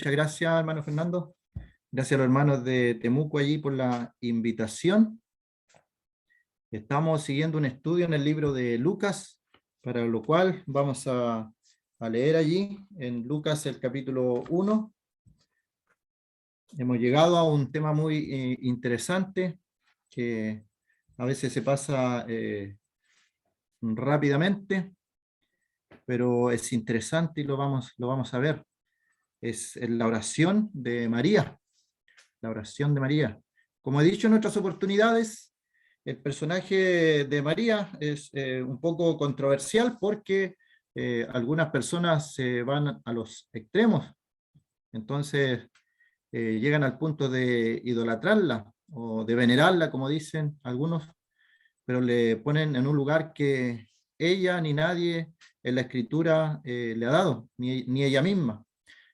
Muchas gracias, hermano Fernando. Gracias a los hermanos de Temuco allí por la invitación. Estamos siguiendo un estudio en el libro de Lucas, para lo cual vamos a leer allí en Lucas el capítulo 1. Hemos llegado a un tema muy interesante que a veces se pasa rápidamente, pero es interesante y lo vamos a ver. Es la oración de María. La oración de María. Como he dicho en otras oportunidades, el personaje de María es un poco controversial porque algunas personas se van a los extremos, entonces llegan al punto de idolatrarla o de venerarla, como dicen algunos, pero le ponen en un lugar que ella ni nadie en la escritura le ha dado, ni ella misma.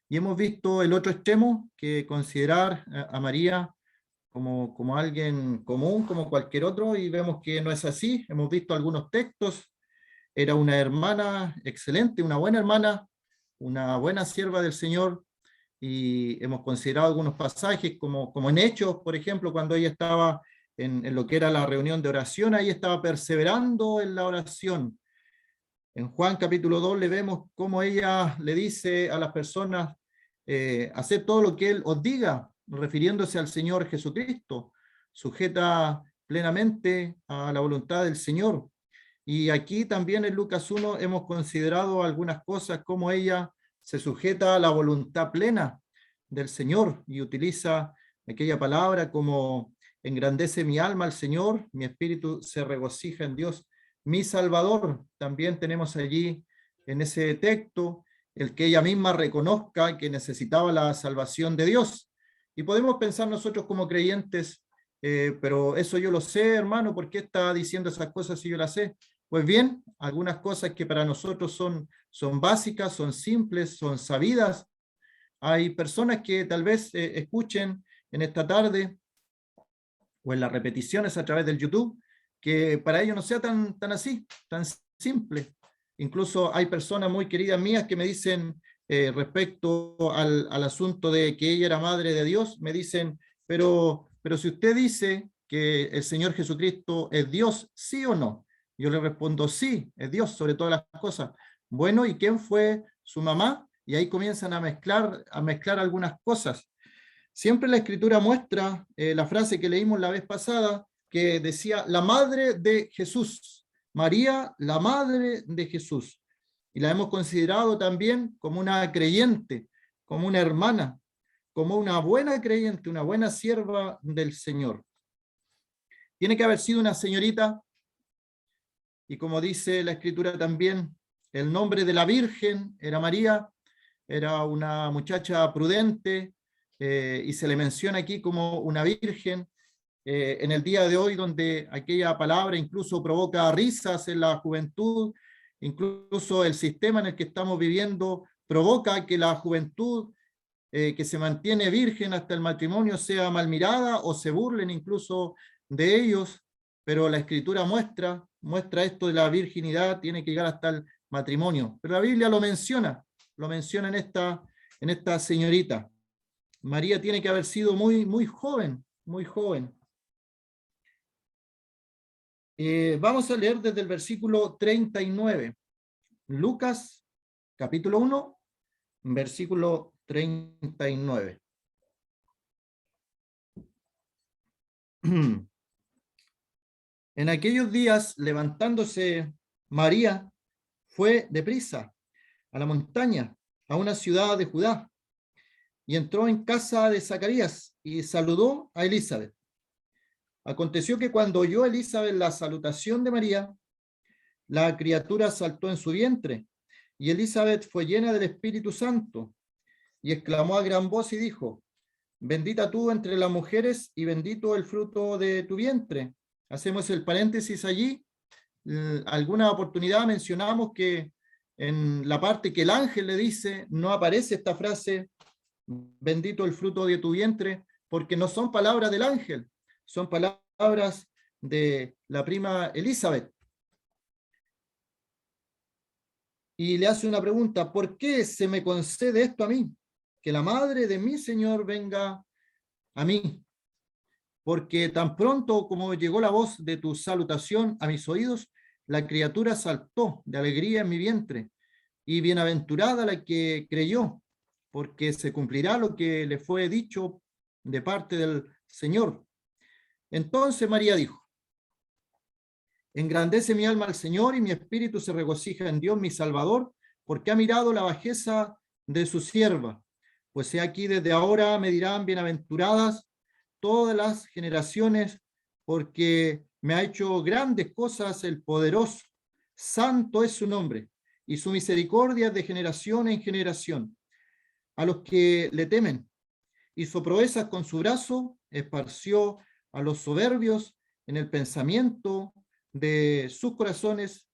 Y hemos visto el otro extremo, que considerar a María como alguien común, como cualquier otro, y vemos que no es así. Hemos visto algunos textos. Era una hermana excelente, una buena hermana, una buena sierva del Señor, y hemos considerado algunos pasajes, como en Hechos, por ejemplo, cuando ella estaba en lo que era la reunión de oración, ahí estaba perseverando en la oración. En Juan capítulo 2 le vemos cómo ella le dice a las personas, haced todo lo que Él os diga, refiriéndose al Señor Jesucristo, sujeta plenamente a la voluntad del Señor. Y aquí también en Lucas 1 hemos considerado algunas cosas, como ella se sujeta a la voluntad plena del Señor y utiliza aquella palabra como engrandece mi alma al Señor, mi espíritu se regocija en Dios mi Salvador. También tenemos allí en ese texto el que ella misma reconozca que necesitaba la salvación de Dios. Y podemos pensar nosotros como creyentes, pero eso yo lo sé, hermano, ¿por qué está diciendo esas cosas si yo las sé? Pues bien, algunas cosas que para nosotros son básicas, son simples, son sabidas. Hay personas que tal vez escuchen en esta tarde o en las repeticiones a través del YouTube, que para ellos no sea tan así, tan simple. Incluso hay personas muy queridas mías que me dicen respecto al asunto de que ella era madre de Dios, me dicen, pero si usted dice que el Señor Jesucristo es Dios, ¿sí o no? Yo le respondo, sí, es Dios sobre todas las cosas. Bueno, ¿y quién fue su mamá? Y ahí comienzan a mezclar algunas cosas. Siempre la escritura muestra la frase que leímos la vez pasada, que decía, la madre de Jesús, María, la madre de Jesús. Y la hemos considerado también como una creyente, como una hermana, como una buena creyente, una buena sierva del Señor. Tiene que haber sido una señorita, y como dice la escritura también, el nombre de la Virgen era María, era una muchacha prudente, y se le menciona aquí como una virgen, en el día de hoy donde aquella palabra incluso provoca risas en la juventud, incluso el sistema en el que estamos viviendo provoca que la juventud que se mantiene virgen hasta el matrimonio sea mal mirada o se burlen incluso de ellos, pero la escritura muestra esto de la virginidad, tiene que llegar hasta el matrimonio. Pero la Biblia lo menciona en esta señorita. María tiene que haber sido muy joven, muy joven. Vamos a leer desde el versículo 39. Lucas, capítulo 1, versículo 39. En aquellos días, levantándose María, fue deprisa a la montaña, a una ciudad de Judá, y entró en casa de Zacarías y saludó a Elizabeth. Aconteció que cuando oyó Elizabeth la salutación de María, la criatura saltó en su vientre, y Elizabeth fue llena del Espíritu Santo, y exclamó a gran voz y dijo, bendita tú entre las mujeres y bendito el fruto de tu vientre. Hacemos el paréntesis allí. Alguna oportunidad mencionamos que en la parte que el ángel le dice, no aparece esta frase, bendito el fruto de tu vientre, porque no son palabras del ángel, son palabras de la prima Elizabeth. Y le hace una pregunta, ¿por qué se me concede esto a mí? que la madre de mi Señor venga a mí, porque tan pronto como llegó la voz de tu salutación a mis oídos, la criatura saltó de alegría en mi vientre, y bienaventurada la que creyó, porque se cumplirá lo que le fue dicho de parte del Señor. Entonces María dijo: engrandece mi alma al Señor, y mi espíritu se regocija en Dios mi Salvador, porque ha mirado la bajeza de su sierva. Pues he aquí, desde ahora me dirán bienaventuradas todas las generaciones, porque me ha hecho grandes cosas el poderoso. Santo es su nombre, y su misericordia de generación en generación. A los que le temen, hizo proezas con su brazo, esparció a los soberbios en el pensamiento de sus corazones,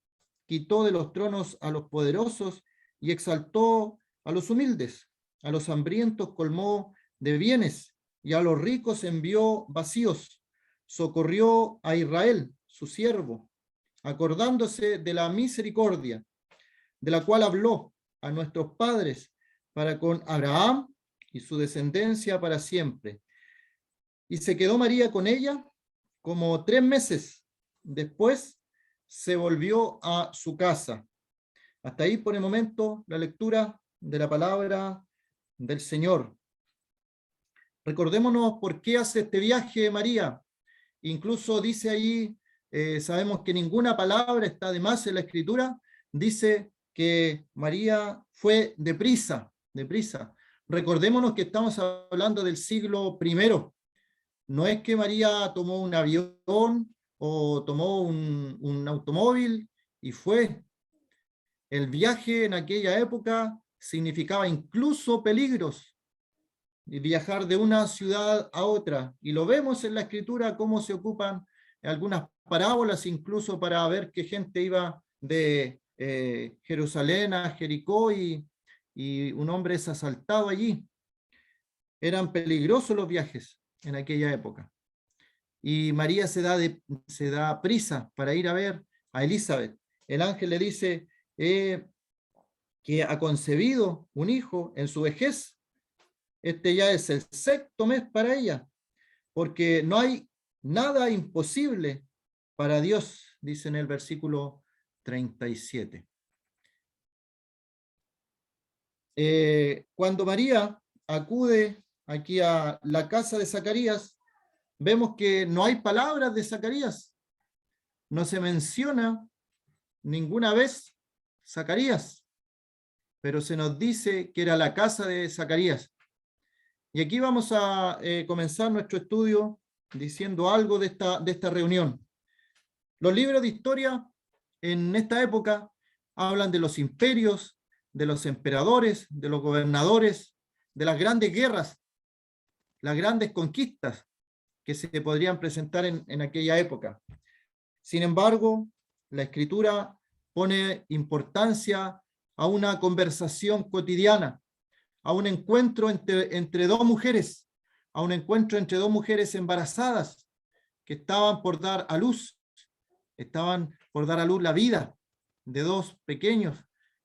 quitó de los tronos a los poderosos y exaltó a los humildes. A los hambrientos colmó de bienes y a los ricos envió vacíos. Socorrió a Israel, su siervo, acordándose de la misericordia, de la cual habló a nuestros padres para con Abraham y su descendencia para siempre. Y se quedó María con ella como 3 meses. Después se volvió a su casa. Hasta ahí por el momento la lectura de la palabra del Señor. Recordémonos por qué hace este viaje María. Incluso dice ahí, sabemos que ninguna palabra está de más en la Escritura, dice que María fue deprisa, deprisa. Recordémonos que estamos hablando del siglo I. No es que María tomó un avión o tomó un automóvil y fue. El viaje en aquella época significaba incluso peligros, y viajar de una ciudad a otra. Y lo vemos en la Escritura cómo se ocupan algunas parábolas incluso para ver qué gente iba de Jerusalén a Jericó y un hombre es asaltado allí. Eran peligrosos los viajes en aquella época. Y María se da prisa para ir a ver a Elizabeth. El ángel le dice que ha concebido un hijo en su vejez. Este ya es el 6º mes para ella, porque no hay nada imposible para Dios, dice en el versículo 37. Cuando María acude aquí a la casa de Zacarías, vemos que no hay palabras de Zacarías, no se menciona ninguna vez Zacarías, pero se nos dice que era la casa de Zacarías. Y aquí vamos a comenzar nuestro estudio diciendo algo de esta reunión. Los libros de historia en esta época hablan de los imperios, de los emperadores, de los gobernadores, de las grandes guerras, las grandes conquistas que se podrían presentar en aquella época. Sin embargo, la Escritura pone importancia a una conversación cotidiana, a un encuentro entre dos mujeres, a un encuentro entre dos mujeres embarazadas que estaban por dar a luz la vida de dos pequeños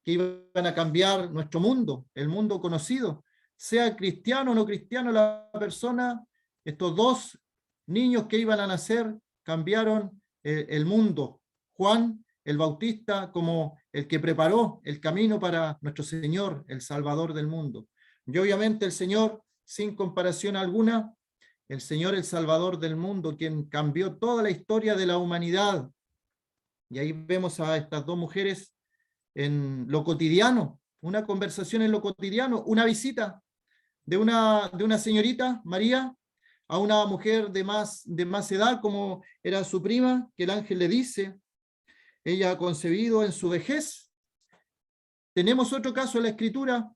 que iban a cambiar nuestro mundo, el mundo conocido, sea cristiano o no cristiano la persona. Estos dos niños que iban a nacer cambiaron el mundo. Juan el Bautista como el que preparó el camino para nuestro Señor, el Salvador del mundo. Y obviamente el Señor, sin comparación alguna, el Señor, el Salvador del mundo, quien cambió toda la historia de la humanidad. Y ahí vemos a estas dos mujeres en lo cotidiano, una conversación en lo cotidiano, una visita de una señorita, María, a una mujer de más edad, como era su prima, que el ángel le dice, ella ha concebido en su vejez. Tenemos otro caso en la Escritura,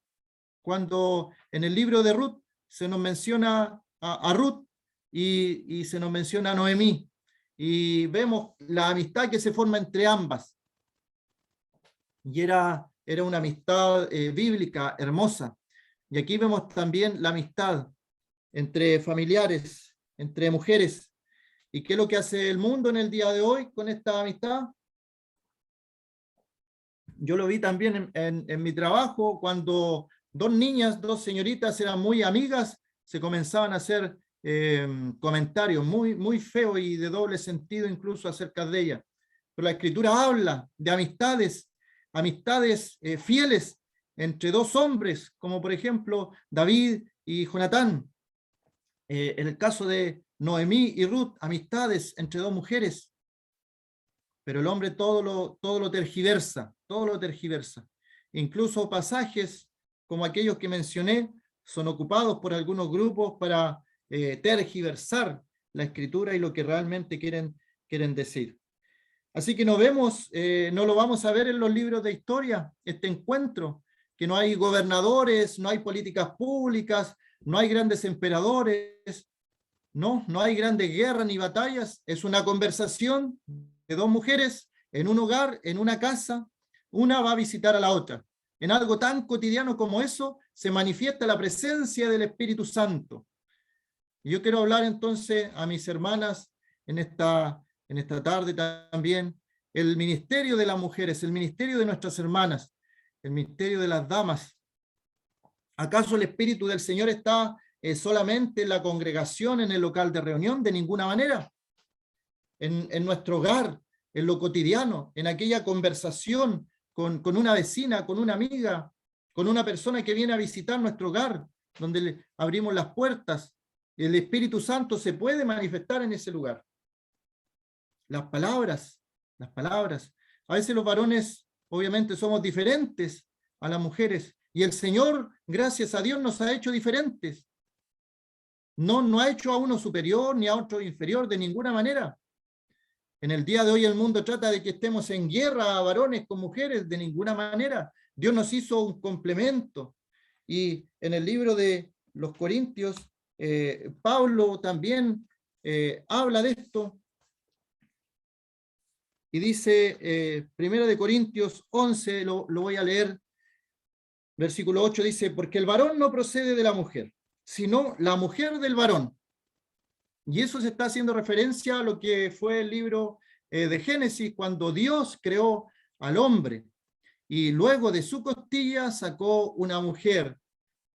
cuando en el libro de Ruth se nos menciona a Ruth y se nos menciona a Noemí, y vemos la amistad que se forma entre ambas. Y era una amistad bíblica, hermosa. Y aquí vemos también la amistad entre familiares, entre mujeres. ¿Y qué es lo que hace el mundo en el día de hoy con esta amistad? Yo lo vi también en mi trabajo, cuando Dos niñas, dos señoritas eran muy amigas, se comenzaban a hacer comentarios muy feos y de doble sentido incluso acerca de ellas. Pero la Escritura habla de amistades fieles entre dos hombres, como por ejemplo David y Jonatán. En el caso de Noemí y Ruth, amistades entre dos mujeres. Pero el hombre todo lo tergiversa, todo lo tergiversa. Incluso pasajes como aquellos que mencioné son ocupados por algunos grupos para tergiversar la escritura y lo que realmente quieren decir. Así que no lo vamos a ver en los libros de historia, este encuentro, que no hay gobernadores, no hay políticas públicas, no hay grandes emperadores, no hay grandes guerras ni batallas, es una conversación de dos mujeres en un hogar, en una casa, una va a visitar a la otra. En algo tan cotidiano como eso se manifiesta la presencia del Espíritu Santo. Y yo quiero hablar entonces a mis hermanas en esta tarde también, el ministerio de las mujeres, el ministerio de nuestras hermanas, el ministerio de las damas. ¿Acaso el Espíritu del Señor está solamente en la congregación, en el local de reunión? De ninguna manera. En nuestro hogar, en lo cotidiano, en aquella conversación con una vecina, con una amiga, con una persona que viene a visitar nuestro hogar, donde le abrimos las puertas. El Espíritu Santo se puede manifestar en ese lugar. Las palabras. A veces los varones, obviamente, somos diferentes a las mujeres, y el Señor, gracias a Dios, nos ha hecho diferentes. No ha hecho a uno superior ni a otro inferior de ninguna manera. En el día de hoy el mundo trata de que estemos en guerra, varones con mujeres, de ninguna manera. Dios nos hizo un complemento. Y en el libro de los Corintios, Pablo también habla de esto. Y dice, 1 de Corintios 11, lo voy a leer, versículo 8, dice, porque el varón no procede de la mujer, sino la mujer del varón. Y eso se está haciendo referencia a lo que fue el libro de Génesis, cuando Dios creó al hombre y luego de su costilla sacó una mujer.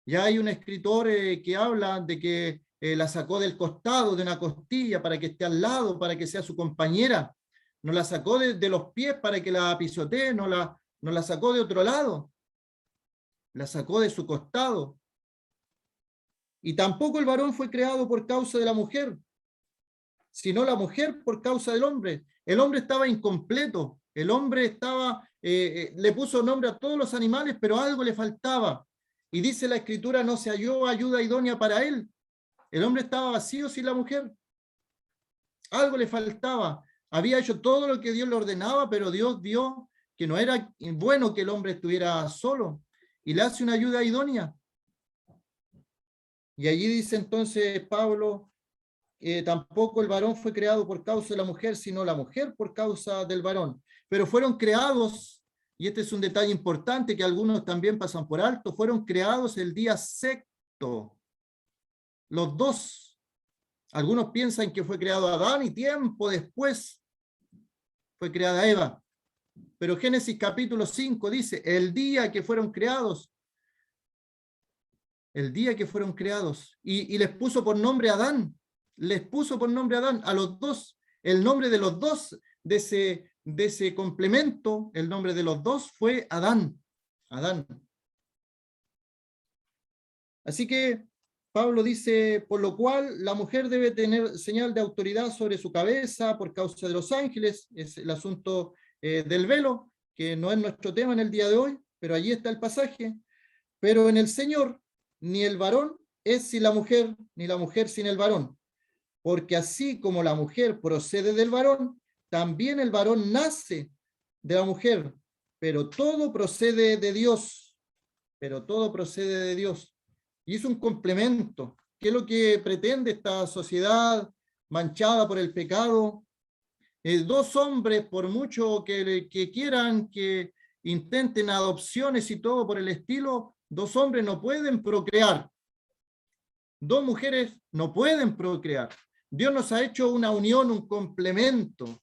Ya hay un escritor que habla de que la sacó del costado, de una costilla, para que esté al lado, para que sea su compañera. No la sacó de los pies para que la pisotee, no la sacó de otro lado. La sacó de su costado. Y tampoco el varón fue creado por causa de la mujer, sino la mujer por causa del hombre. El hombre estaba incompleto, el hombre le puso nombre a todos los animales, pero algo le faltaba. Y dice la Escritura, no se halló ayuda idónea para él. El hombre estaba vacío sin la mujer. Algo le faltaba. Había hecho todo lo que Dios le ordenaba, pero Dios vio que no era bueno que el hombre estuviera solo. Y le hace una ayuda idónea. Y allí dice entonces Pablo, tampoco el varón fue creado por causa de la mujer, sino la mujer por causa del varón. Pero fueron creados, y este es un detalle importante que algunos también pasan por alto, fueron creados el día sexto. Los dos. Algunos piensan que fue creado Adán y tiempo después fue creada Eva. Pero Génesis capítulo 5 dice, el día que fueron creados, y les puso por nombre Adán, a los dos, el nombre de los dos, de ese complemento, el nombre de los dos fue Adán. Así que Pablo dice, por lo cual la mujer debe tener señal de autoridad sobre su cabeza por causa de los ángeles, es el asunto del velo, que no es nuestro tema en el día de hoy, pero allí está el pasaje. Pero en el Señor, ni el varón es sin la mujer, ni la mujer sin el varón. Porque así como la mujer procede del varón, también el varón nace de la mujer, pero todo procede de Dios. Y es un complemento. ¿Qué es lo que pretende esta sociedad manchada por el pecado? Dos hombres, por mucho que quieran, que intenten adopciones y todo por el estilo, dos hombres no pueden procrear. Dos mujeres no pueden procrear. Dios nos ha hecho una unión, un complemento.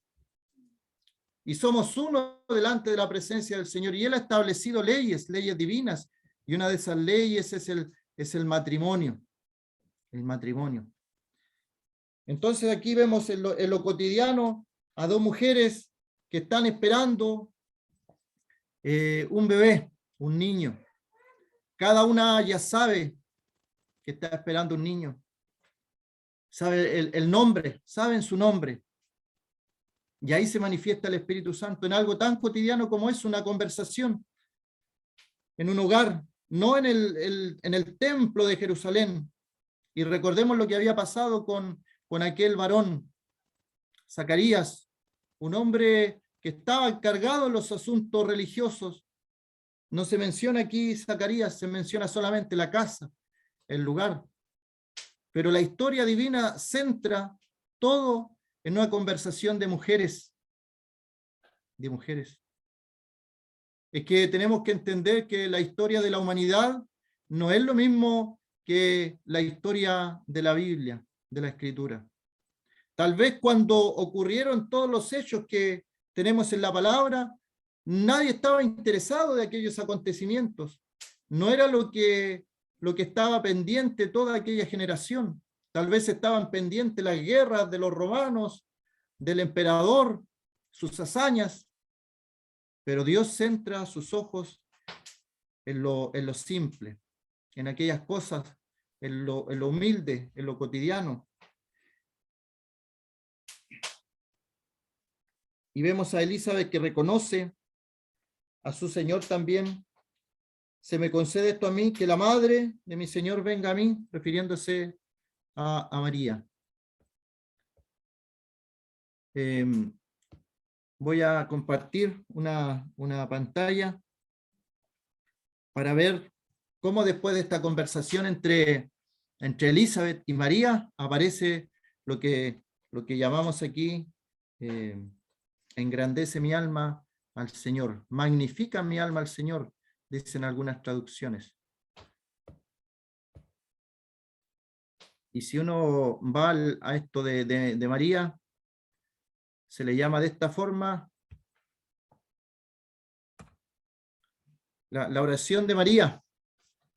Y somos uno delante de la presencia del Señor. Y Él ha establecido leyes divinas Y una de esas leyes es el matrimonio. El matrimonio. Entonces aquí vemos en lo cotidiano a dos mujeres que están esperando un bebé, un niño. Cada una ya sabe que está esperando un niño. Sabe el nombre, saben su nombre. Y ahí se manifiesta el Espíritu Santo en algo tan cotidiano como es una conversación en un hogar, no en el templo de Jerusalén. Y recordemos lo que había pasado con aquel varón, Zacarías, un hombre que estaba encargado en los asuntos religiosos. No se menciona aquí Zacarías, se menciona solamente la casa, el lugar. Pero la historia divina centra todo en una conversación de mujeres. De mujeres. Es que tenemos que entender que la historia de la humanidad no es lo mismo que la historia de la Biblia, de la Escritura. Tal vez cuando ocurrieron todos los hechos que tenemos en la palabra, nadie estaba interesado de aquellos acontecimientos. No era lo que estaba pendiente toda aquella generación. Tal vez estaban pendientes las guerras de los romanos, del emperador, sus hazañas, pero Dios centra sus ojos en lo simple, en aquellas cosas, en lo humilde, en lo cotidiano. Y vemos a Elizabeth que reconoce a su Señor también. Se me concede esto a mí, que la madre de mi Señor venga a mí, refiriéndose a María. Voy a compartir una pantalla para ver cómo después de esta conversación entre Elizabeth y María aparece lo que llamamos aquí engrandece mi alma al Señor, magnifica mi alma al Señor, dicen algunas traducciones. Y si uno va a esto de María, se le llama de esta forma la oración de María,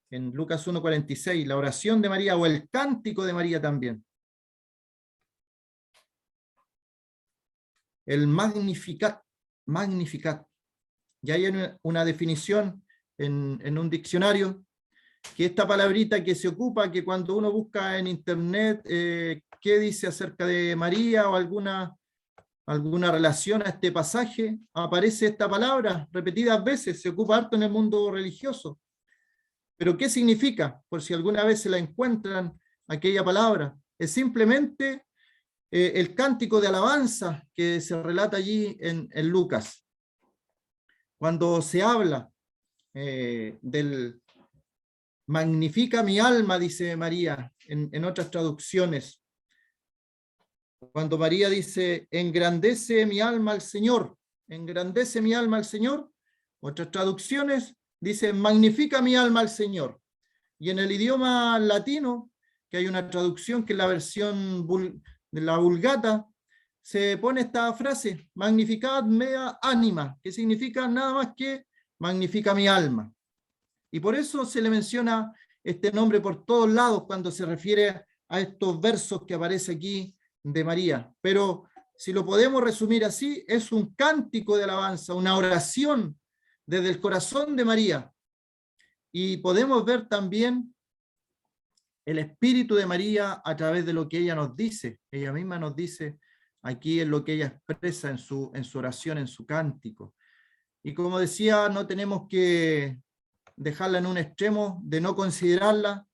en Lucas 1:46, la oración de María o el cántico de María también. El Magnificat, Magnificat. Y hay una definición en un diccionario, que esta palabrita que se ocupa, que cuando uno busca en internet qué dice acerca de María o alguna relación a este pasaje, aparece esta palabra repetidas veces, se ocupa harto en el mundo religioso. Pero ¿qué significa? Por si alguna vez se la encuentran aquella palabra. Es simplemente el cántico de alabanza que se relata allí en Lucas. Cuando se habla del magnifica mi alma, dice María en otras traducciones. Cuando María dice, engrandece mi alma al Señor, engrandece mi alma al Señor, otras traducciones dice, magnifica mi alma al Señor. Y en el idioma latino, que hay una traducción que es la versión de la Vulgata, se pone esta frase, magnificad mea anima, que significa nada más que magnifica mi alma. Y por eso se le menciona este nombre por todos lados cuando se refiere a estos versos que aparece aquí de María. Pero si lo podemos resumir así, es un cántico de alabanza, una oración desde el corazón de María. Y podemos ver también el espíritu de María a través de lo que ella nos dice. Ella misma nos dice aquí en lo que ella expresa en su oración, en su cántico. Y como decía, no tenemos que dejarla en un extremo de no considerarla,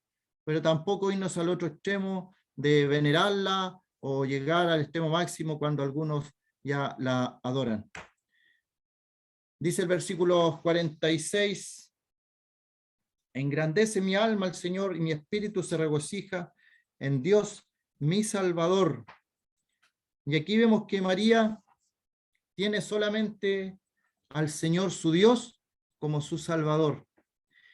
pero tampoco irnos al otro extremo de venerarla o llegar al extremo máximo cuando algunos ya la adoran. Dice el versículo 46, engrandece mi alma al Señor y mi espíritu se regocija en Dios mi Salvador. Y aquí vemos que María tiene solamente al Señor su Dios como su Salvador.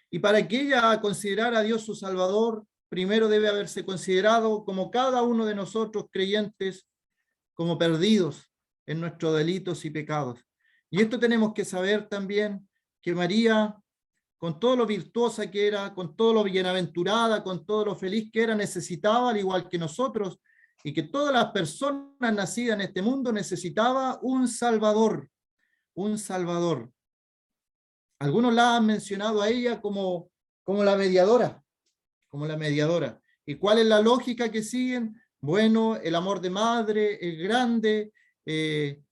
Y para que ella considerara a Dios su Salvador, primero debe haberse considerado como cada uno de nosotros creyentes, como perdidos en nuestros delitos y pecados. Y esto tenemos que saber también, que María con todo lo virtuosa que era, con todo lo bienaventurada, con todo lo feliz que era, necesitaba, al igual que nosotros, y que todas las personas nacidas en este mundo necesitaba un Salvador, un Salvador. Algunos la han mencionado a ella como la mediadora, como la mediadora. ¿Y cuál es la lógica que siguen? Bueno, el amor de madre es grande,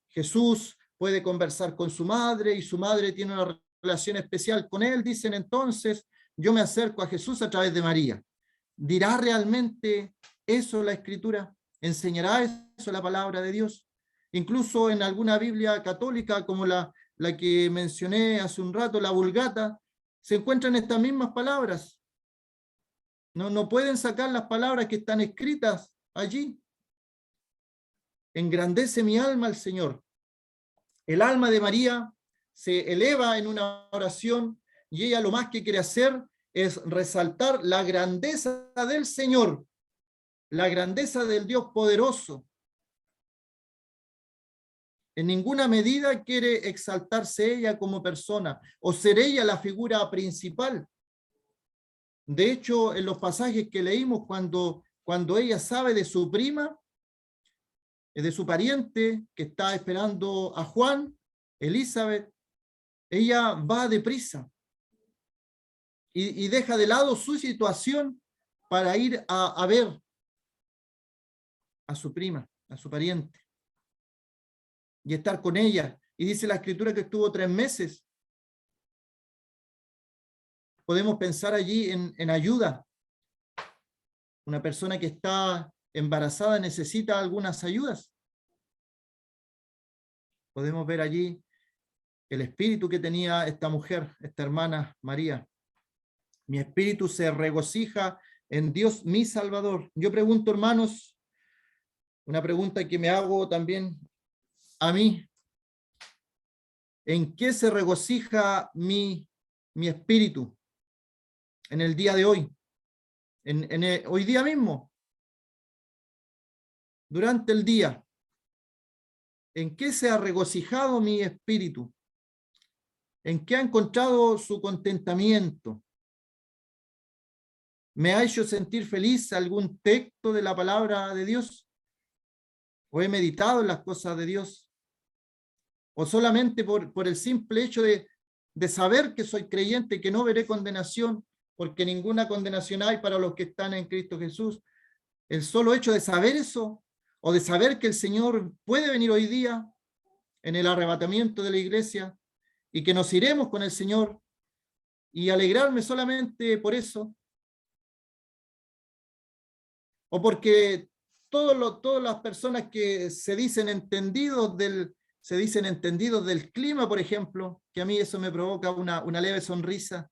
Jesús puede conversar con su madre y su madre tiene una relación especial con él, dicen entonces, yo me acerco a Jesús a través de María. ¿Dirá realmente eso la Escritura? ¿Enseñará eso la palabra de Dios? Incluso en alguna Biblia católica, como la que mencioné hace un rato, la Vulgata, se encuentran estas mismas palabras. No pueden sacar las palabras que están escritas allí. Engrandece mi alma al Señor. El alma de María se eleva en una oración y ella lo más que quiere hacer es resaltar la grandeza del Señor, la grandeza del Dios poderoso. En ninguna medida quiere exaltarse ella como persona o ser ella la figura principal. De hecho, en los pasajes que leímos, cuando ella sabe de su prima, de su pariente que está esperando a Juan, Elizabeth, ella va deprisa y deja de lado su situación para ir a ver a su prima, a su pariente, y estar con ella. Y dice la Escritura que estuvo 3 meses. Podemos pensar allí en ayuda. Una persona que está embarazada necesita algunas ayudas. Podemos ver allí el espíritu que tenía esta mujer, esta hermana María. Mi espíritu se regocija en Dios mi Salvador. Yo pregunto, hermanos, una pregunta que me hago también a mí. ¿En qué se regocija mi espíritu en el día de hoy? Hoy día mismo, durante el día. ¿En qué se ha regocijado mi espíritu? ¿En qué ha encontrado su contentamiento? ¿Me ha hecho sentir feliz algún texto de la palabra de Dios? ¿O he meditado en las cosas de Dios? ¿O solamente por el simple hecho de saber que soy creyente, que no veré condenación, porque ninguna condenación hay para los que están en Cristo Jesús? El solo hecho de saber eso, o de saber que el Señor puede venir hoy día en el arrebatamiento de la iglesia, y que nos iremos con el Señor, y alegrarme solamente por eso, o porque todas las personas que se dicen entendidos del clima, por ejemplo, que a mí eso me provoca una leve sonrisa,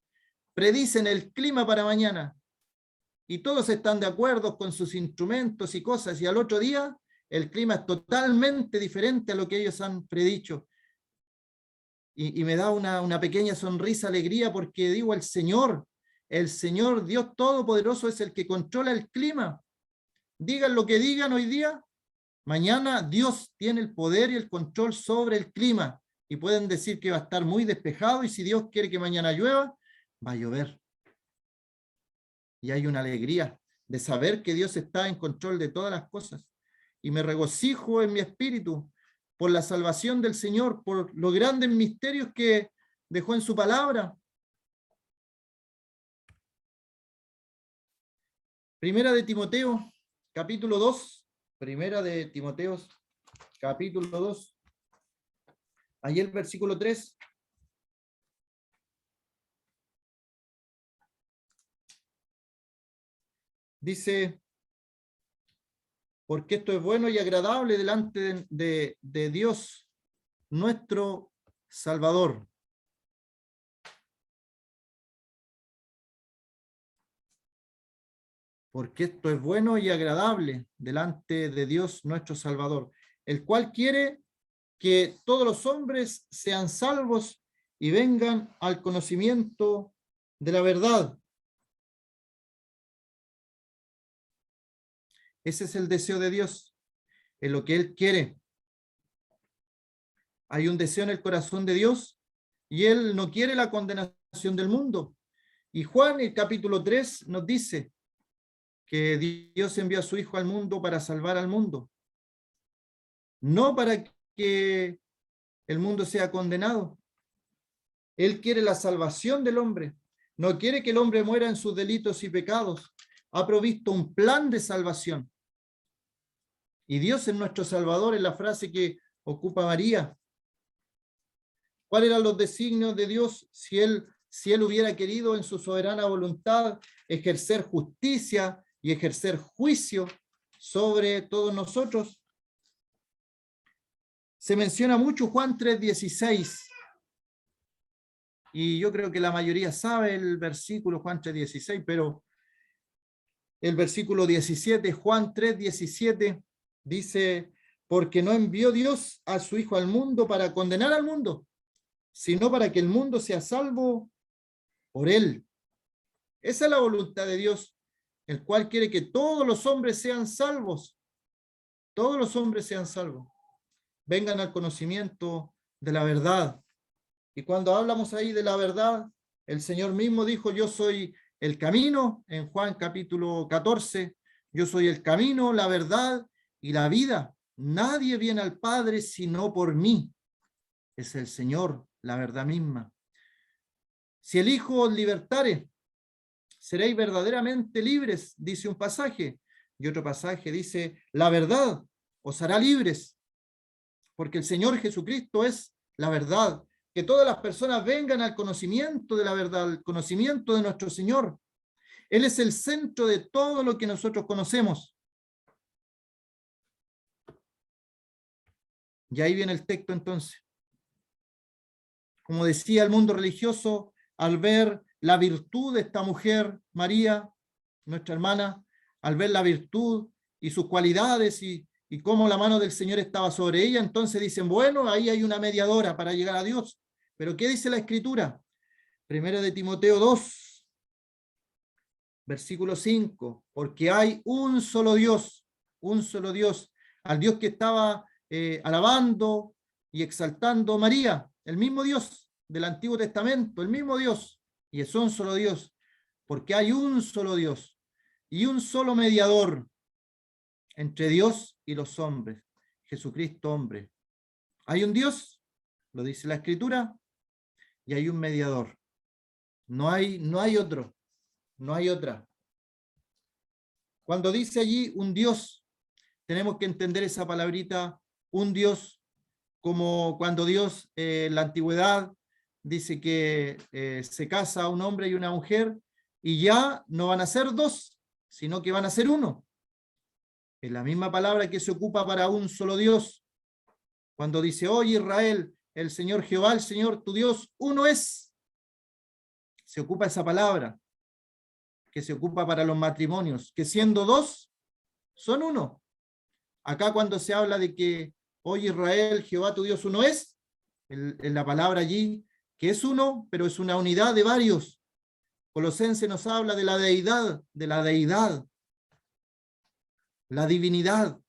predicen el clima para mañana, y todos están de acuerdo con sus instrumentos y cosas, y al otro día el clima es totalmente diferente a lo que ellos han predicho. Y me da una pequeña sonrisa, alegría, porque digo, el Señor Dios Todopoderoso es el que controla el clima. Digan lo que digan hoy día, mañana Dios tiene el poder y el control sobre el clima. Y pueden decir que va a estar muy despejado, y si Dios quiere que mañana llueva, va a llover. Y hay una alegría de saber que Dios está en control de todas las cosas. Y me regocijo en mi espíritu por la salvación del Señor, por los grandes misterios que dejó en su palabra. Primera de Timoteo, capítulo 2. Primera de Timoteo, capítulo 2. Ahí el versículo 3. Dice, porque esto es bueno y agradable delante de Dios, nuestro Salvador. Porque esto es bueno y agradable delante de Dios, nuestro Salvador, el cual quiere que todos los hombres sean salvos y vengan al conocimiento de la verdad. Ese es el deseo de Dios, es lo que Él quiere. Hay un deseo en el corazón de Dios y Él no quiere la condenación condenación del mundo. Y Juan, el capítulo 3, nos dice que Dios envió a su Hijo al mundo para salvar al mundo, no para que el mundo sea condenado. Él quiere la salvación del hombre, no quiere que el hombre muera en sus delitos y pecados. Ha provisto un plan de salvación. Y Dios es nuestro Salvador, es la frase que ocupa María. ¿Cuáles eran los designios de Dios si él hubiera querido en su soberana voluntad ejercer justicia y ejercer juicio sobre todos nosotros? Se menciona mucho Juan 3:16, y yo creo que la mayoría sabe el versículo Juan 3:16, pero el versículo 17, Juan 3:17, dice: porque no envió Dios a su Hijo al mundo para condenar al mundo, sino para que el mundo sea salvo por él. Esa es la voluntad de Dios, el cual quiere que todos los hombres sean salvos. Todos los hombres sean salvos. Vengan al conocimiento de la verdad. Y cuando hablamos ahí de la verdad, el Señor mismo dijo: yo soy el camino, en Juan capítulo 14, yo soy el camino, la verdad y la vida. Nadie viene al Padre sino por mí. Es el Señor, la verdad misma. Si el Hijo os libertare, seréis verdaderamente libres, dice un pasaje. Y otro pasaje dice: la verdad os hará libres, porque el Señor Jesucristo es la verdad. Que todas las personas vengan al conocimiento de la verdad, al conocimiento de nuestro Señor. Él es el centro de todo lo que nosotros conocemos. Y ahí viene el texto entonces. Como decía el mundo religioso, al ver la virtud de esta mujer, María, nuestra hermana, al ver la virtud y sus cualidades y cómo la mano del Señor estaba sobre ella, entonces dicen: bueno, ahí hay una mediadora para llegar a Dios. Pero ¿qué dice la Escritura? Primero de Timoteo 2, versículo 5, porque hay un solo Dios, al Dios que estaba alabando y exaltando María, el mismo Dios del Antiguo Testamento, el mismo Dios, y es un solo Dios, porque hay un solo Dios y un solo mediador entre Dios y los hombres, Jesucristo hombre. Hay un Dios, lo dice la Escritura, y hay un mediador. No hay otro, no hay otra. Cuando dice allí un Dios, tenemos que entender esa palabrita, un Dios, como cuando Dios en la antigüedad dice que se casa un hombre y una mujer y ya no van a ser dos, sino que van a ser uno. Es la misma palabra que se ocupa para un solo Dios. Cuando dice: oye Israel, el Señor Jehová, el Señor tu Dios, uno es. Se ocupa esa palabra que se ocupa para los matrimonios, que siendo dos, son uno. Acá cuando se habla de que, oye Israel, Jehová tu Dios uno es, en la palabra allí, que es uno, pero es una unidad de varios. Colosenses nos habla de la deidad, la divinidad.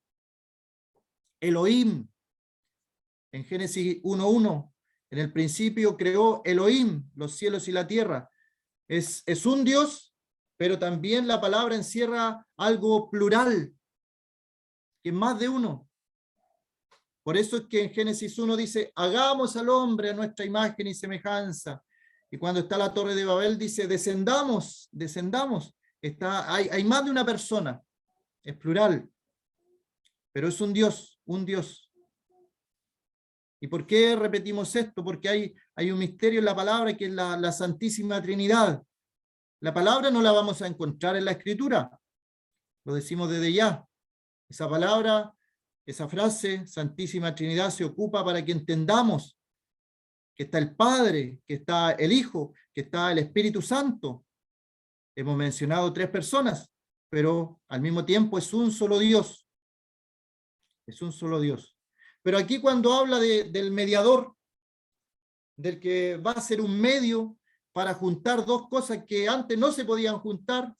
Elohim, en Génesis 1:1, en el principio creó Elohim, los cielos y la tierra. Es un Dios, pero también la palabra encierra algo plural, que es más de uno. Por eso es que en Génesis 1 dice: hagamos al hombre a nuestra imagen y semejanza. Y cuando está la torre de Babel dice: descendamos. Hay más de una persona, es plural, pero es un Dios. ¿Y por qué repetimos esto? Porque hay un misterio en la palabra, que es la Santísima Trinidad. La palabra no la vamos a encontrar en la Escritura, lo decimos desde ya. Esa palabra, esa frase, Santísima Trinidad, se ocupa para que entendamos que está el Padre, que está el Hijo, que está el Espíritu Santo. Hemos mencionado 3 personas, pero al mismo tiempo es un solo Dios. Es un solo Dios. Pero aquí cuando habla del mediador, del que va a ser un medio para juntar dos cosas que antes no se podían juntar,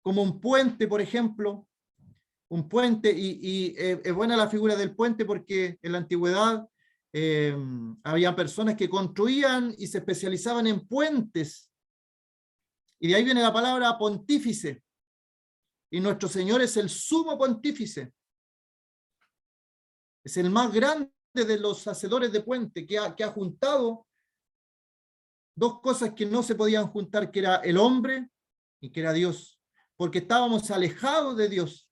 como un puente, por ejemplo, un puente, y es buena la figura del puente porque en la antigüedad había personas que construían y se especializaban en puentes. Y de ahí viene la palabra pontífice. Y nuestro Señor es el sumo pontífice. Es el más grande de los hacedores de puente, que ha juntado dos cosas que no se podían juntar, que era el hombre y que era Dios. Porque estábamos alejados de Dios.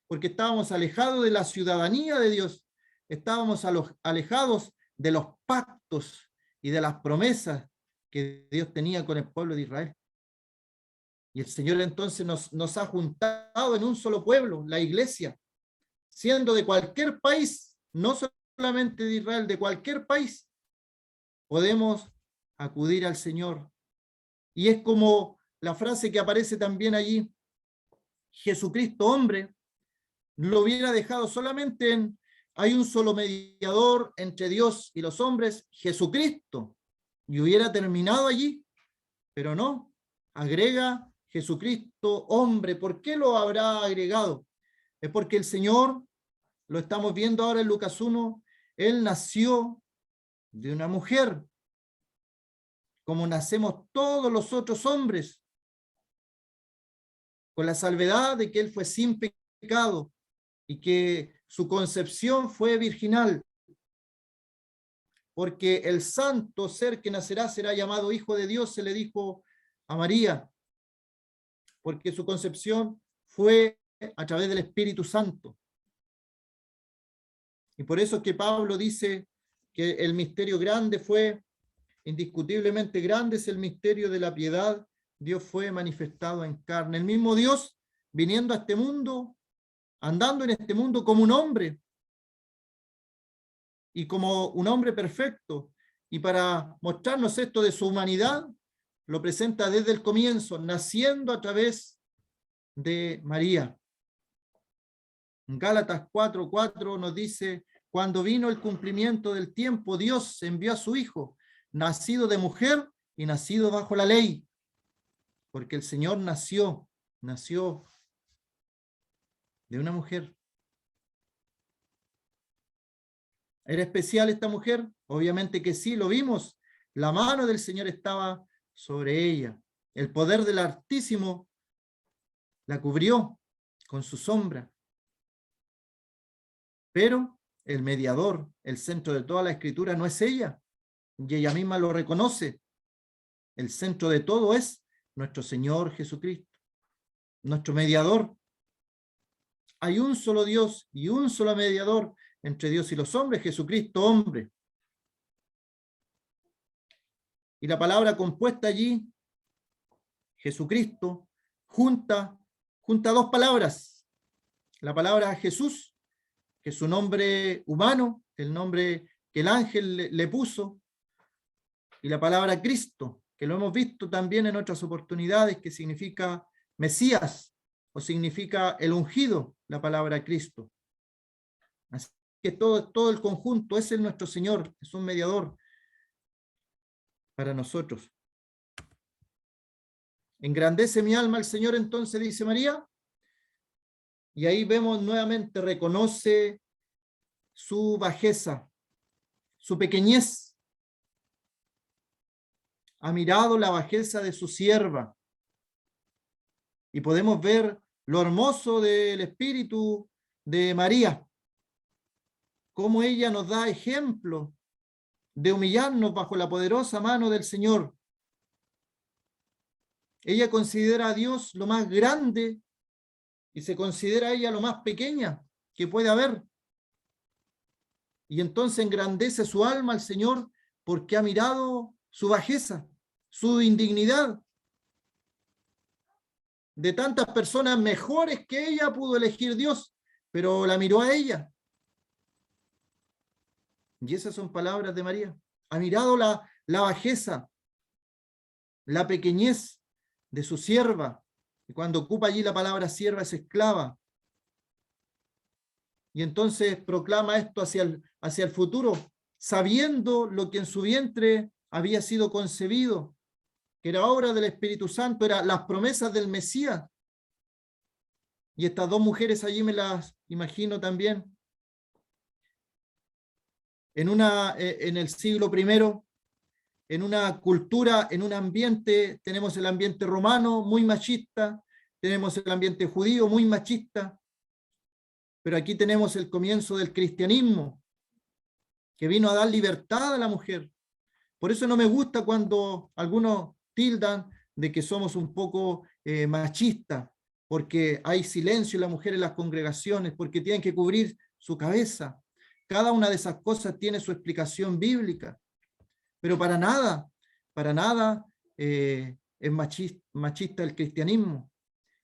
Porque estábamos alejados de la ciudadanía de Dios. Estábamos alejados de los pactos y de las promesas que Dios tenía con el pueblo de Israel. Y el Señor entonces nos ha juntado en un solo pueblo, la iglesia, siendo de cualquier país, no solamente de Israel, de cualquier país, podemos acudir al Señor. Y es como la frase que aparece también allí, Jesucristo hombre, lo hubiera dejado solamente en, hay un solo mediador entre Dios y los hombres, Jesucristo, y hubiera terminado allí, pero no, agrega Jesucristo hombre. ¿Por qué lo habrá agregado? Es porque el Señor, lo estamos viendo ahora en Lucas 1, Él nació de una mujer, como nacemos todos los otros hombres, con la salvedad de que Él fue sin pecado y que su concepción fue virginal, porque el santo ser que nacerá será llamado Hijo de Dios, se le dijo a María, porque su concepción fue a través del Espíritu Santo. Y por eso es que Pablo dice que el misterio grande fue, indiscutiblemente grande es el misterio de la piedad. Dios fue manifestado en carne. El mismo Dios viniendo a este mundo, andando en este mundo como un hombre, y como un hombre perfecto. Y para mostrarnos esto de su humanidad, lo presenta desde el comienzo, naciendo a través de María. En Gálatas 4:4 nos dice, cuando vino el cumplimiento del tiempo, Dios envió a su Hijo, nacido de mujer y nacido bajo la ley, porque el Señor nació de una mujer. ¿Era especial esta mujer? Obviamente que sí, lo vimos. La mano del Señor estaba sobre ella. El poder del Altísimo la cubrió con su sombra. Pero el mediador, el centro de toda la escritura, no es ella. Y ella misma lo reconoce. El centro de todo es nuestro Señor Jesucristo, nuestro mediador. Hay un solo Dios y un solo mediador entre Dios y los hombres, Jesucristo hombre. Y la palabra compuesta allí, Jesucristo, junta dos palabras. La palabra Jesús, que es su nombre humano, el nombre que el ángel le puso, y la palabra Cristo, que lo hemos visto también en otras oportunidades, que significa Mesías, o significa el ungido, la palabra Cristo. Así que todo el conjunto, ese es nuestro Señor, es un mediador para nosotros. Engrandece mi alma al Señor, entonces dice María, y ahí vemos nuevamente, reconoce su bajeza, su pequeñez. Ha mirado la bajeza de su sierva, y podemos ver lo hermoso del espíritu de María, cómo ella nos da ejemplo de humillarnos bajo la poderosa mano del Señor. Ella considera a Dios lo más grande y se considera a ella lo más pequeña que puede haber. Y entonces engrandece su alma al Señor porque ha mirado su bajeza, su indignidad. De tantas personas mejores que ella pudo elegir Dios, pero la miró a ella. Y esas son palabras de María. Ha mirado la bajeza, la pequeñez de su sierva. Y cuando ocupa allí la palabra sierva es esclava. Y entonces proclama esto hacia el futuro, sabiendo lo que en su vientre había sido concebido, que era obra del Espíritu Santo, eran las promesas del Mesías. Y estas dos mujeres allí me las imagino también. en el siglo I, en una cultura, en un ambiente, tenemos el ambiente romano muy machista, tenemos el ambiente judío muy machista, pero aquí tenemos el comienzo del cristianismo, que vino a dar libertad a la mujer. Por eso no me gusta cuando algunos tildan de que somos un poco machistas, porque hay silencio en la mujer en las congregaciones, porque tienen que cubrir su cabeza. Cada una de esas cosas tiene su explicación bíblica, pero para nada es machista el cristianismo.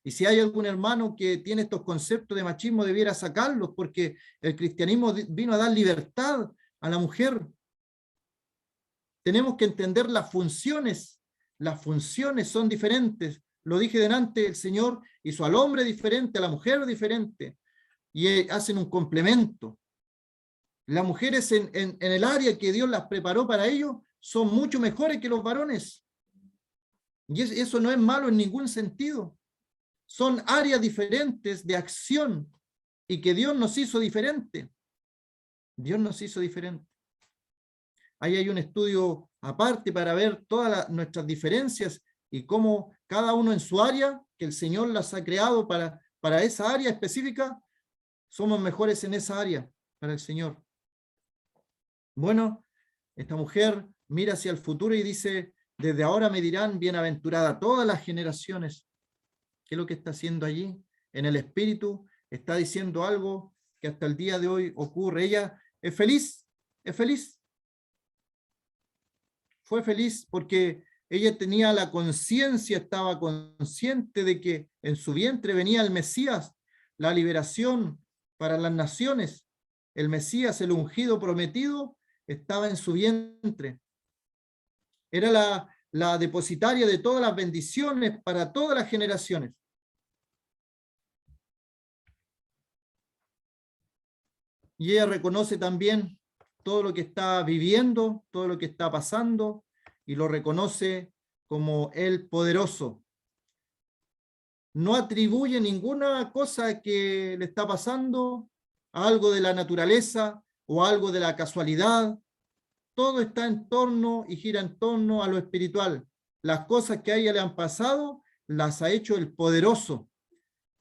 Y si hay algún hermano que tiene estos conceptos de machismo, debiera sacarlos, porque el cristianismo vino a dar libertad a la mujer. Tenemos que entender las funciones son diferentes. Lo dije delante, el Señor hizo al hombre diferente, a la mujer diferente, y hacen un complemento. Las mujeres en el área que Dios las preparó para ello son mucho mejores que los varones. Y eso no es malo en ningún sentido. Son áreas diferentes de acción y que Dios nos hizo diferente. Dios nos hizo diferente. Ahí hay un estudio aparte para ver todas nuestras diferencias y cómo cada uno en su área, que el Señor las ha creado para esa área específica, somos mejores en esa área para el Señor. Bueno, esta mujer mira hacia el futuro y dice, desde ahora me dirán bienaventurada todas las generaciones. ¿Qué es lo que está haciendo allí? En el espíritu está diciendo algo que hasta el día de hoy ocurre. Ella es feliz, es feliz. Fue feliz porque ella tenía la conciencia, estaba consciente de que en su vientre venía el Mesías, la liberación para las naciones. El Mesías, el ungido prometido, estaba en su vientre. Era la depositaria de todas las bendiciones para todas las generaciones. Y ella reconoce también todo lo que está viviendo, todo lo que está pasando, y lo reconoce como el poderoso. No atribuye ninguna cosa que le está pasando a algo de la naturaleza o algo de la casualidad. Todo está en torno y gira en torno a lo espiritual. Las cosas que a ella le han pasado, las ha hecho el poderoso,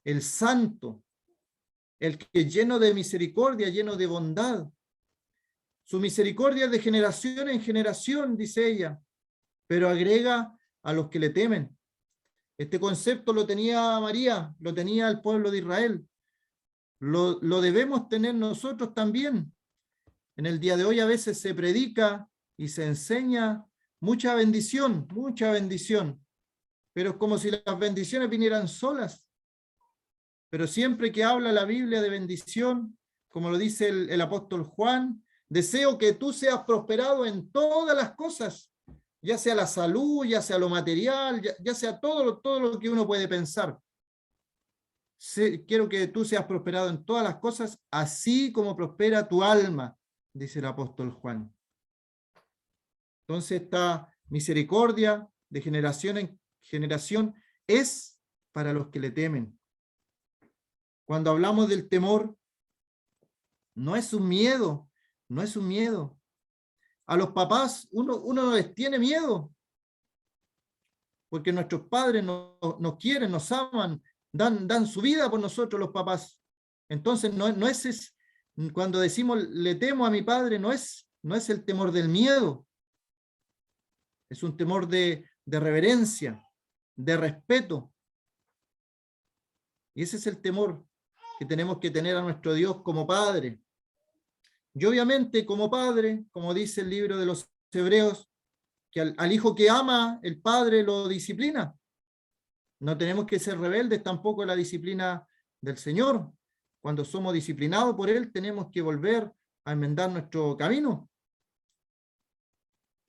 el santo, el que es lleno de misericordia, lleno de bondad. Su misericordia es de generación en generación, dice ella, pero agrega a los que le temen. Este concepto lo tenía María, lo tenía el pueblo de Israel. Lo debemos tener nosotros también. En el día de hoy a veces se predica y se enseña mucha bendición, pero es como si las bendiciones vinieran solas. Pero siempre que habla la Biblia de bendición, como lo dice el apóstol Juan, deseo que tú seas prosperado en todas las cosas, ya sea la salud, ya sea lo material, ya sea todo lo que uno puede pensar. Quiero que tú seas prosperado en todas las cosas, así como prospera tu alma, dice el apóstol Juan. Entonces esta misericordia de generación en generación es para los que le temen. Cuando hablamos del temor, no es un miedo, no es un miedo. A los papás uno no les tiene miedo, porque nuestros padres nos quieren, nos aman, dan su vida por nosotros los papás. Entonces no es cuando decimos le temo a mi padre, no es el temor del miedo, es un temor de reverencia, de respeto. Y ese es el temor que tenemos que tener a nuestro Dios como Padre. Y obviamente como Padre, como dice el libro de los Hebreos, que al hijo que ama, el Padre lo disciplina. No tenemos que ser rebeldes tampoco a la disciplina del Señor. Cuando somos disciplinados por Él, tenemos que volver a enmendar nuestro camino.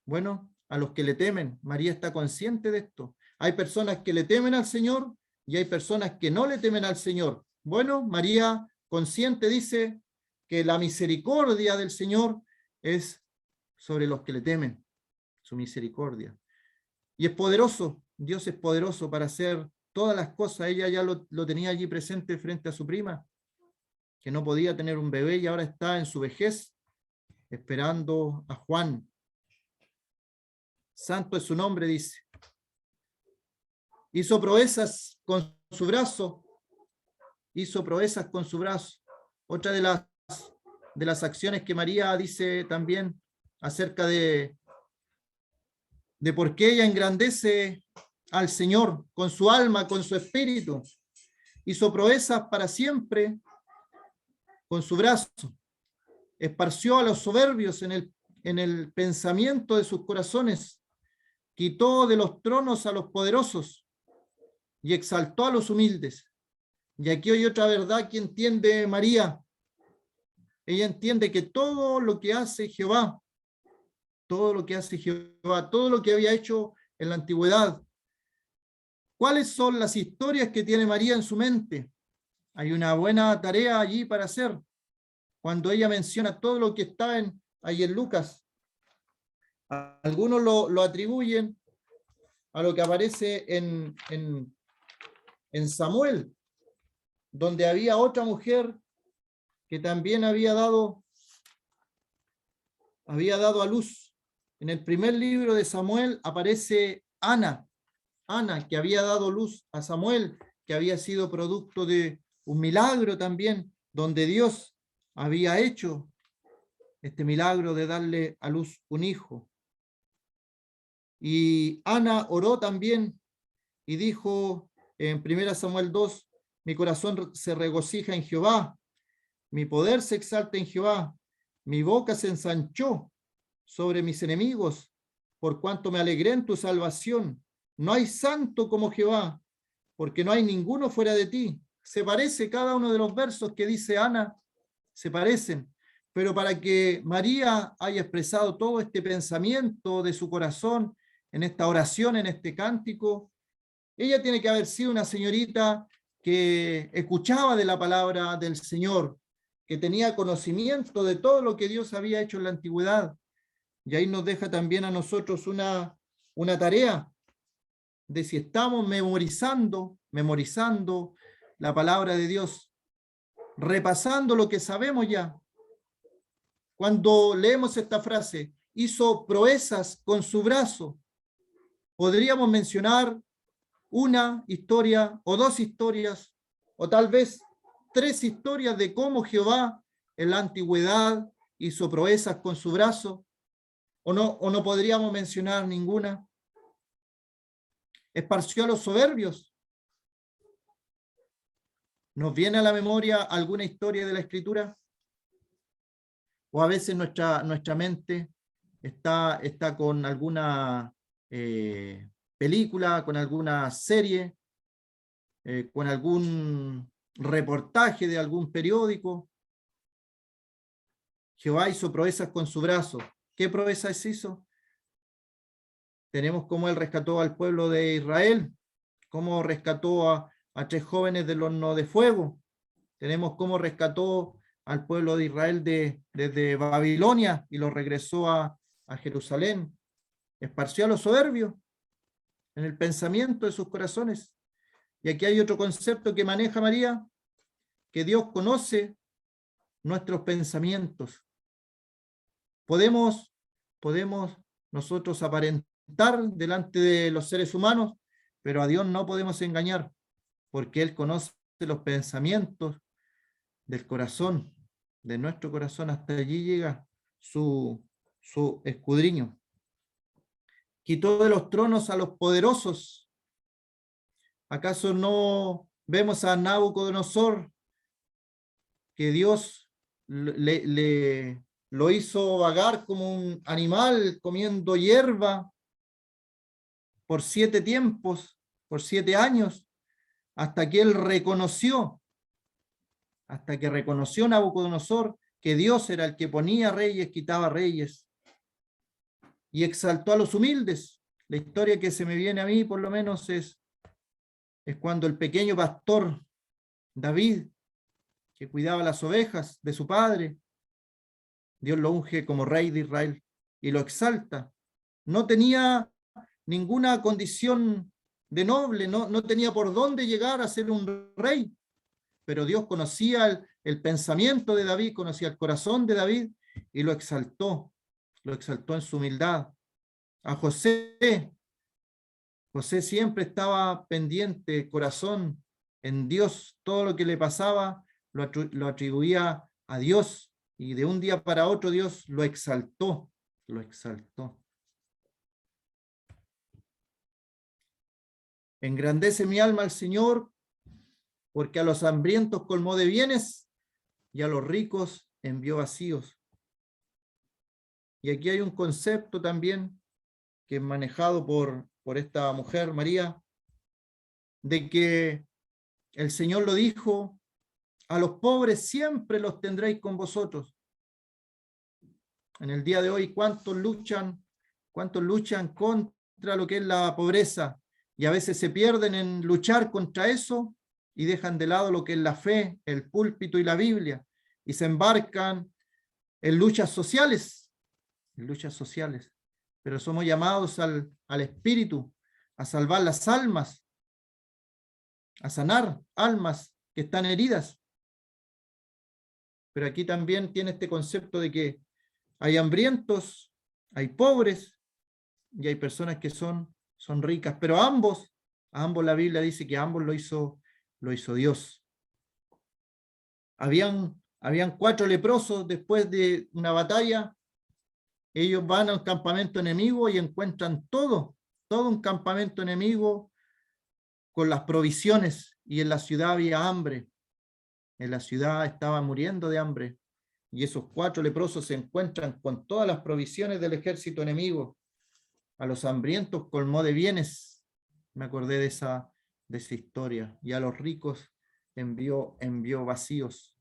Bueno, a los que le temen, María está consciente de esto. Hay personas que le temen al Señor y hay personas que no le temen al Señor. Bueno, María consciente dice que la misericordia del Señor es sobre los que le temen, su misericordia. Y es poderoso, Dios es poderoso para hacer todas las cosas. Ella ya lo tenía allí presente frente a su prima, que no podía tener un bebé y ahora está en su vejez. esperando a Juan. Santo es su nombre, dice. Hizo proezas con su brazo. Hizo proezas con su brazo. Otra de las acciones que María dice también acerca de por qué ella engrandece al Señor con su alma, con su espíritu. Hizo proezas para siempre con su brazo. Esparció a los soberbios en el pensamiento de sus corazones. Quitó de los tronos a los poderosos y exaltó a los humildes. Y aquí hay otra verdad que entiende María. Ella entiende que todo lo que hace Jehová, todo lo que había hecho en la antigüedad, ¿cuáles son las historias que tiene María en su mente? Hay una buena tarea allí para hacer. Cuando ella menciona todo lo que está ahí en Lucas, algunos lo atribuyen a lo que aparece en Samuel, donde había otra mujer que también había dado a luz. En el primer libro de Samuel aparece Ana, que había dado luz a Samuel, que había sido producto de un milagro también, donde Dios había hecho este milagro de darle a luz un hijo. Y Ana oró también y dijo en 1 Samuel 2, mi corazón se regocija en Jehová, mi poder se exalta en Jehová, mi boca se ensanchó sobre mis enemigos, por cuanto me alegré en tu salvación. No hay santo como Jehová, porque no hay ninguno fuera de ti. Se parece cada uno de los versos que dice Ana, se parecen, pero para que María haya expresado todo este pensamiento de su corazón en esta oración, en este cántico, ella tiene que haber sido una señorita que escuchaba de la palabra del Señor, que tenía conocimiento de todo lo que Dios había hecho en la antigüedad. Y ahí nos deja también a nosotros una tarea de si estamos memorizando la palabra de Dios, repasando lo que sabemos ya. Cuando leemos esta frase, hizo proezas con su brazo, podríamos mencionar una historia o dos historias, o tal vez tres historias de cómo Jehová en la antigüedad hizo proezas con su brazo, o no podríamos mencionar ninguna. Esparció a los soberbios. ¿Nos viene a la memoria alguna historia de la Escritura? O a veces nuestra mente está con alguna película, con alguna serie, con algún reportaje de algún periódico. Jehová hizo proezas con su brazo. ¿Qué proezas hizo? Tenemos cómo él rescató al pueblo de Israel, cómo rescató a 3 jóvenes del horno de fuego. Tenemos cómo rescató al pueblo de Israel desde Babilonia y lo regresó a Jerusalén. Esparció a los soberbios en el pensamiento de sus corazones. Y aquí hay otro concepto que maneja María, que Dios conoce nuestros pensamientos. Podemos nosotros aparentar delante de los seres humanos, pero a Dios no podemos engañar, porque Él conoce los pensamientos del corazón, de nuestro corazón. Hasta allí llega su escudriño. Quitó de los tronos a los poderosos. ¿Acaso no vemos a Nabucodonosor, que Dios lo hizo vagar como un animal comiendo hierba por 7 tiempos, por 7 años, hasta que él reconoció Nabucodonosor que Dios era el que ponía reyes, quitaba reyes, y exaltó a los humildes? La historia que se me viene a mí, por lo menos, es cuando el pequeño pastor David, que cuidaba las ovejas de su padre, Dios lo unge como rey de Israel y lo exalta. No tenía ninguna condición de noble, no tenía por dónde llegar a ser un rey, pero Dios conocía el pensamiento de David, conocía el corazón de David, y lo exaltó en su humildad. A José siempre estaba pendiente, corazón en Dios, todo lo que le pasaba lo atribuía a Dios, y de un día para otro Dios lo exaltó, lo exaltó. Engrandece mi alma al Señor, porque a los hambrientos colmó de bienes y a los ricos envió vacíos. Y aquí hay un concepto también que es manejado por esta mujer, María, de que el Señor lo dijo: a los pobres siempre los tendréis con vosotros. En el día de hoy, ¿cuántos luchan contra lo que es la pobreza? Y a veces se pierden en luchar contra eso y dejan de lado lo que es la fe, el púlpito y la Biblia, y se embarcan en luchas sociales, pero somos llamados al Espíritu, a salvar las almas, a sanar almas que están heridas. Pero aquí también tiene este concepto de que hay hambrientos, hay pobres y hay personas que son ricas, pero a ambos la Biblia dice que a ambos lo hizo Dios. Habían 4 leprosos después de una batalla. Ellos van a un campamento enemigo y encuentran todo un campamento enemigo con las provisiones, y en la ciudad había hambre. En la ciudad estaba muriendo de hambre, y esos 4 leprosos se encuentran con todas las provisiones del ejército enemigo. A los hambrientos colmó de bienes. Me acordé de esa historia. Y a los ricos envió vacíos.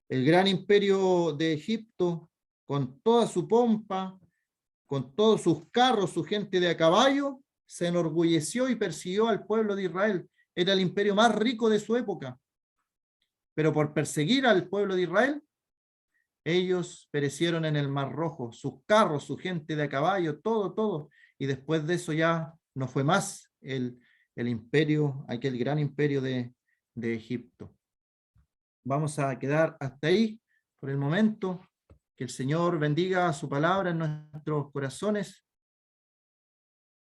El gran imperio de Egipto, con toda su pompa, con todos sus carros, su gente de a caballo, se enorgulleció y persiguió al pueblo de Israel. Era el imperio más rico de su época. Pero por perseguir al pueblo de Israel, ellos perecieron en el Mar Rojo, sus carros, su gente de a caballo, todo. Y después de eso ya no fue más el imperio, aquel gran imperio de Egipto. Vamos a quedar hasta ahí por el momento. Que el Señor bendiga su palabra en nuestros corazones